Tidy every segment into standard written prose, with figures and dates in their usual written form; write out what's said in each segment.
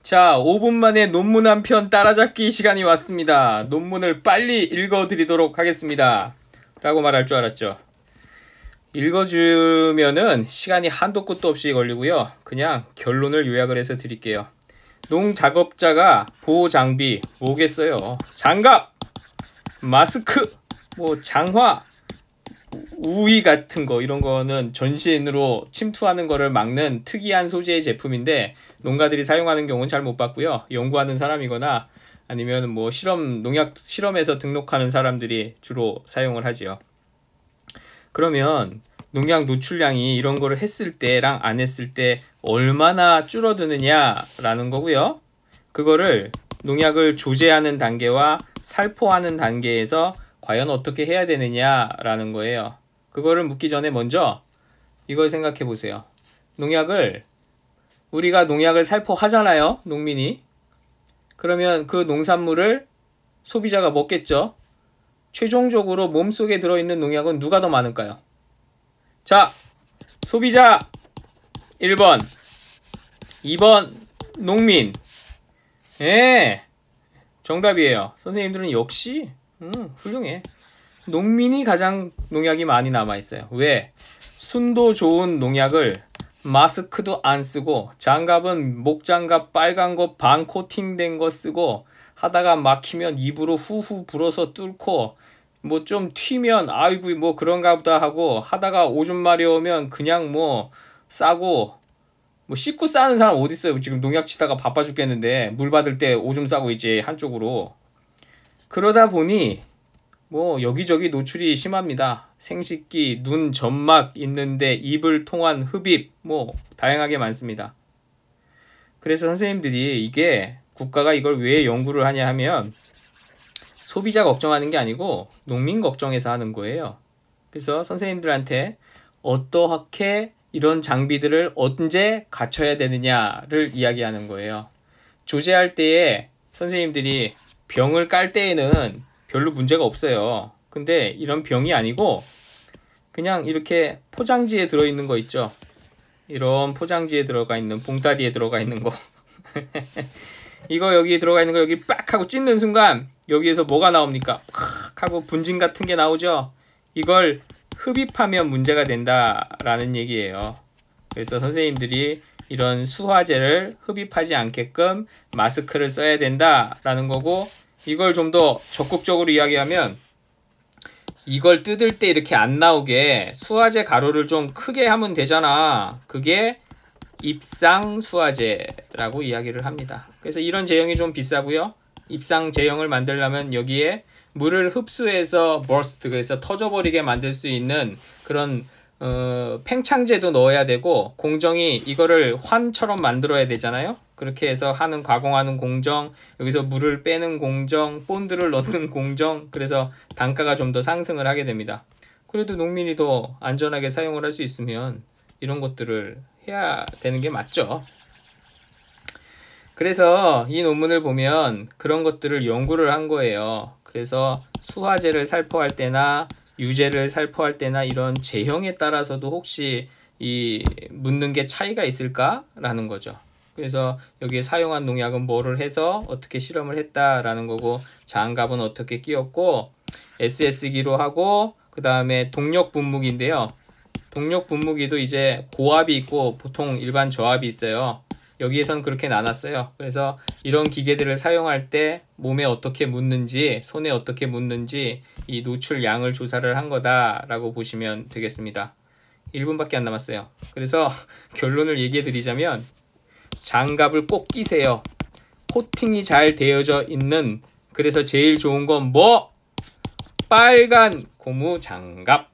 자, 5분 만에 논문 한 편 따라잡기 시간이 왔습니다. 논문을 빨리 읽어드리도록 하겠습니다. 라고 말할 줄 알았죠. 읽어주면은 시간이 한도 끝도 없이 걸리고요. 그냥 결론을 요약을 해서 드릴게요. 농작업자가 보호장비 뭐겠어요? 장갑, 마스크, 뭐 장화, 우의 같은 거, 이런 거는 전신으로 침투하는 거를 막는 특이한 소재의 제품인데 농가들이 사용하는 경우는 잘 못 봤고요. 연구하는 사람이거나 아니면 뭐 농약 실험에서 등록하는 사람들이 주로 사용을 하지요. 그러면 농약 노출량이 이런 거를 했을 때랑 안 했을 때 얼마나 줄어드느냐라는 거고요. 그거를 농약을 조제하는 단계와 살포하는 단계에서 과연 어떻게 해야 되느냐라는 거예요. 그거를 묻기 전에 먼저 이걸 생각해 보세요. 우리가 농약을 살포하잖아요, 농민이. 그러면 그 농산물을 소비자가 먹겠죠. 최종적으로 몸속에 들어있는 농약은 누가 더 많을까요? 자, 소비자 1번, 2번 농민. 예, 정답이에요. 선생님들은 역시 훌륭해. 농민이 가장 농약이 많이 남아있어요. 왜? 순도 좋은 농약을 마스크도 안 쓰고, 장갑은 목장갑 빨간 거 반 코팅된 거 쓰고, 하다가 막히면 입으로 후후 불어서 뚫고, 뭐 좀 튀면 아이고 뭐 그런가 보다 하고, 하다가 오줌 마려우면 그냥 뭐 싸고, 뭐 씻고 싸는 사람 어디 있어요? 지금 농약 치다가 바빠 죽겠는데 물 받을 때 오줌 싸고 있지, 한쪽으로. 그러다 보니 뭐 여기저기 노출이 심합니다. 생식기, 눈 점막 있는데 입을 통한 흡입, 뭐 다양하게 많습니다. 그래서 선생님들이 이게 국가가 이걸 왜 연구를 하냐 하면 소비자 걱정하는 게 아니고 농민 걱정해서 하는 거예요. 그래서 선생님들한테 어떠하게 이런 장비들을 언제 갖춰야 되느냐를 이야기하는 거예요. 조제할 때에 선생님들이 병을 깔 때에는 별로 문제가 없어요. 근데 이런 병이 아니고 그냥 이렇게 포장지에 들어있는 거 있죠. 이런 포장지에 들어가 있는, 봉다리에 들어가 있는 거. 이거 여기 들어가 있는 거 여기 빡 하고 찢는 순간 여기에서 뭐가 나옵니까? 팍 하고 분진 같은 게 나오죠. 이걸 흡입하면 문제가 된다라는 얘기예요. 그래서 선생님들이 이런 수화제를 흡입하지 않게끔 마스크를 써야 된다라는 거고, 이걸 좀 더 적극적으로 이야기하면 이걸 뜯을 때 이렇게 안 나오게 수화제 가루를 좀 크게 하면 되잖아. 그게 입상 수화제라고 이야기를 합니다. 그래서 이런 제형이 좀 비싸고요. 입상 제형을 만들려면 여기에 물을 흡수해서 버스트, 그래서 터져버리게 만들 수 있는 그런 팽창제도 넣어야 되고, 공정이 이거를 환처럼 만들어야 되잖아요. 그렇게 해서 가공하는 공정, 여기서 물을 빼는 공정, 본드를 넣는 공정, 그래서 단가가 좀 더 상승을 하게 됩니다. 그래도 농민이 더 안전하게 사용을 할 수 있으면 이런 것들을 해야 되는 게 맞죠. 그래서 이 논문을 보면 그런 것들을 연구를 한 거예요. 그래서 수화제를 살포할 때나 유제를 살포할 때나 이런 제형에 따라서도 혹시 이 묻는 게 차이가 있을까라는 거죠. 그래서 여기에 사용한 농약은 뭐를 해서 어떻게 실험을 했다라는 거고, 장갑은 어떻게 끼웠고, SS기로 하고, 그 다음에 동력 분무기인데요. 동력 분무기도 이제 고압이 있고 보통 일반 저압이 있어요. 여기에선 그렇게 나눴어요. 그래서 이런 기계들을 사용할 때 몸에 어떻게 묻는지, 손에 어떻게 묻는지 이 노출량을 조사를 한 거다라고 보시면 되겠습니다. 1분밖에 안 남았어요. 그래서 결론을 얘기해 드리자면 장갑을 꼭 끼세요. 코팅이 잘 되어져 있는, 그래서 제일 좋은 건 뭐? 빨간 고무 장갑.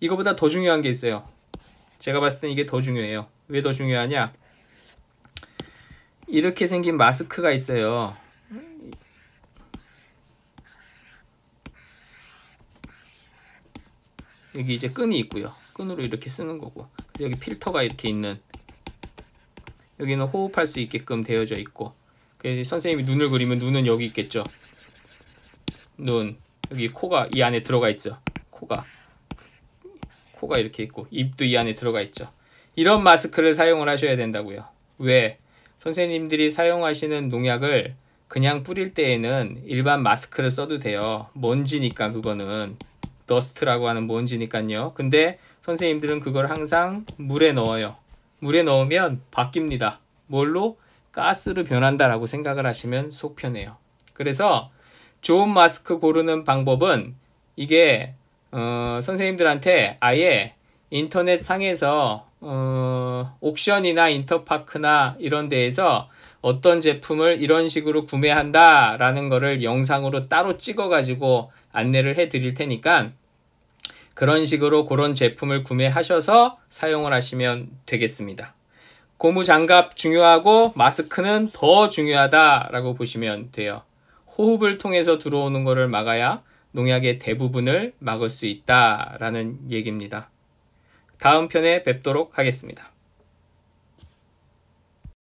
이거보다 더 중요한 게 있어요. 제가 봤을 땐 이게 더 중요해요. 왜 더 중요하냐? 이렇게 생긴 마스크가 있어요. 여기 이제 끈이 있고요. 끈으로 이렇게 쓰는 거고, 여기 필터가 이렇게 있는, 여기는 호흡할 수 있게끔 되어져 있고, 그래서 선생님이 눈을 그리면 눈은 여기 있겠죠. 눈, 여기 코가 이 안에 들어가 있죠. 코가 이렇게 있고, 입도 이 안에 들어가 있죠. 이런 마스크를 사용을 하셔야 된다고요. 왜? 선생님들이 사용하시는 농약을 그냥 뿌릴 때에는 일반 마스크를 써도 돼요. 먼지니까 그거는 더스트라고 하는 먼지니까요. 근데 선생님들은 그걸 항상 물에 넣어요. 물에 넣으면 바뀝니다. 뭘로? 가스로 변한다라고 생각을 하시면 속 편해요. 그래서 좋은 마스크 고르는 방법은 이게 선생님들한테 아예 인터넷 상에서 옥션이나 인터파크나 이런 데에서 어떤 제품을 이런 식으로 구매한다 라는 거를 영상으로 따로 찍어 가지고 안내를 해 드릴 테니까 그런 식으로 그런 제품을 구매하셔서 사용을 하시면 되겠습니다. 고무 장갑 중요하고 마스크는 더 중요하다라고 보시면 돼요. 호흡을 통해서 들어오는 것을 막아야 농약의 대부분을 막을 수 있다라는 얘기입니다. 다음 편에 뵙도록 하겠습니다.